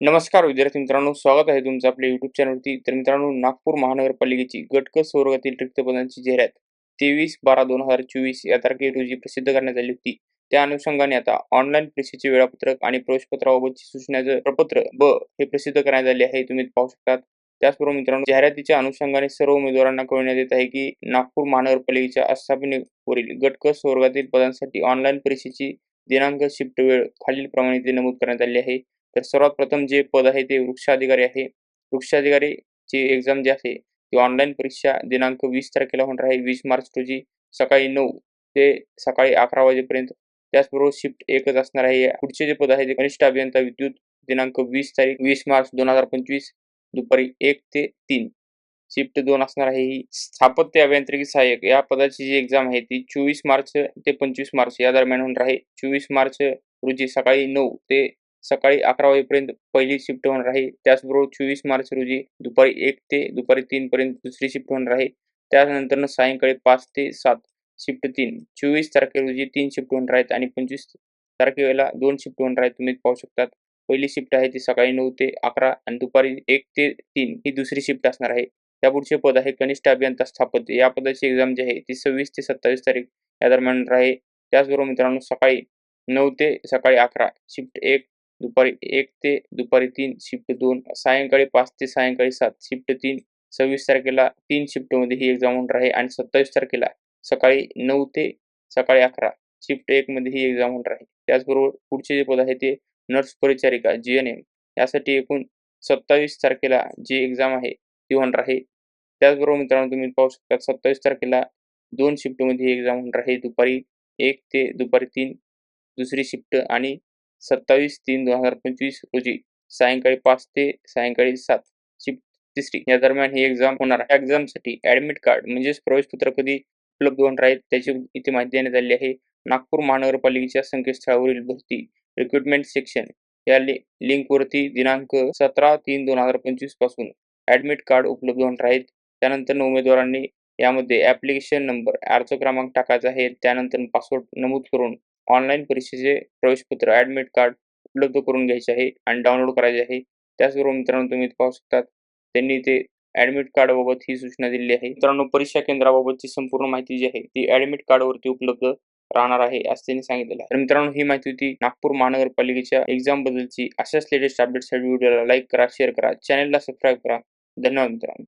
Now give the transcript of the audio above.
नमस्कार विद्यार्थी मित्रांनो, स्वागत आहे तुमचं आपल्या YouTube चॅनलवरती. तर मित्रांनो, नागपूर महानगरपालिकेची गट क संवर्गातील रिक्त पदांची जाहिरात 23/12/2024 या तारखे रोजी प्रसिद्ध करण्यात आली होती. त्या अनुषंगाने आता ऑनलाईन परीक्षेचे वेळापत्रक आणि प्रवेशपत्राबाबतची सूचनाचं प्रपत्र हे प्रसिद्ध करण्यात आले आहे. तुम्ही पाहू शकता. त्याचबरोबर मित्रांनो, जाहिरातीच्या अनुषंगाने सर्व उमेदवारांना कळवण्यात येत आहे की नागपूर महानगरपालिकेच्या आस्थापनेवरील गट क संवर्गातील पदांसाठी ऑनलाईन परीक्षेची दिनांक, शिफ्ट वेळ खालीलप्रमाणे इथे नमूद करण्यात आली आहे. तर सर्वात प्रथम जे पद आहे ते वृक्षाधिकारी आहे. वृक्षाधिकारीची एक्झाम जी आहे ती ऑनलाईन परीक्षा दिनांक 20 तारखेला होणार आहे. 20 मार्च रोजी सकाळी 9 ते सकाळी 11 वाजेपर्यंत. त्याचबरोबर शिफ्ट एकच असणार आहे. पुढचे जे पद आहे ते कनिष्ठ अभियंता विद्युत दिनांक 20 मार्च 2025 दुपारी 1 ते 3. शिफ्ट 2 असणार आहे ही. स्थापत्य अभियांत्रिकी सहाय्यक या पदाची जी एक्झाम आहे ती 24 मार्च ते 25 मार्च या दरम्यान होणार आहे. 24 मार्च रोजी सकाळी 9 ते सकाळी 11 वाजेपर्यंत पहिली शिफ्ट होणार आहे. त्याचबरोबर 24 मार्च रोजी दुपारी 1 ते दुपारी 3 पर्यंत दुसरी शिफ्ट होणार आहे. त्यानंतर सायंकाळी 5 ते 7 शिफ्ट 3. 24 तारखे रोजी 3 शिफ्ट होणार आहेत आणि 25 तारखेला 2 शिफ्ट होणार आहेत. तुम्ही पाहू शकता. पहिली शिफ्ट आहे ती सकाळी 9 ते 11 आणि दुपारी 1 ते 3 ही दुसरी शिफ्ट असणार आहे. त्यापुढचे पद आहे कनिष्ठ अभियंता स्थापत्य. या पदाची एक्झाम जी आहे ती 26 ते 27 तारीख या दरम्यान होणार आहे. त्याचबरोबर मित्रांनो, सकाळी 9 ते सकाळी 11 शिफ्ट 1, दुपारी 1 ते दुपारी 3 शिफ्ट 2, सायंकाळी 5 ते सायंकाळी 7 शिफ्ट 3. 26 तारखेला 3 शिफ्टमध्ये ही एक्झाम होणार आहे आणि 27 तारखेला सकाळी 9 ते सकाळी 11 शिफ्ट 1 मध्ये ही एक्झाम होणार आहे. त्याचबरोबर पुढचे जे पद आहे ते नर्स परिचारिका GNM यासाठी एकूण 27 तारखेला जी एक्झाम आहे ती होणार आहे. त्याचबरोबर मित्रांनो, तुम्ही पाहू शकता 27 तारखेला 2 शिफ्टमध्ये ही एक्झाम होणार आहे. दुपारी 1 ते दुपारी 3 दुसरी शिफ्ट आणि 27/3/2025 रोजी सायंकाळी 5 ते सायंकाळी 7 शिफ्ट तिसरी या दरम्यान ही एक्झाम होणार आहे. एक्झामसाठी ॲडमिट कार्ड म्हणजेच प्रवेशपत्र कधी उपलब्ध होणार आहेत त्याची इथे माहिती देण्यात आली आहे. नागपूर महानगरपालिकेच्या संकेतस्थळावरील भरती रिक्रुटमेंट सेक्शन या लिंकवरती दिनांक 17/3/2025 पासून ॲडमिट कार्ड उपलब्ध होणार आहेत. त्यानंतर उमेदवारांनी यामध्ये ॲप्लिकेशन नंबर, अर्ज क्रमांक टाकायचा आहे. त्यानंतर पासवर्ड नमूद करून ऑनलाईन परीक्षेचे प्रवेशपत्र ॲडमिट कार्ड उपलब्ध करून घ्यायचे आहे आणि डाउनलोड करायचे आहे. त्याचबरोबर मित्रांनो, तुम्ही पाहू शकता त्यांनी ते ॲडमिट कार्डबाबत ही सूचना दिली आहे. मित्रांनो, परीक्षा केंद्राबाबतची संपूर्ण माहिती जी आहे ती ॲडमिट कार्डवरती उपलब्ध राहणार आहे असं त्यांनी सांगितलेलं आहे. तर मित्रांनो, ही माहिती होती नागपूर महानगरपालिकेच्या एक्झाम बद्दलची. अशाच लेटेस्ट अपडेट्ससाठी व्हिडिओला लाईक करा, शेअर करा, चॅनलला सबस्क्राईब करा. धन्यवाद मित्रांनो.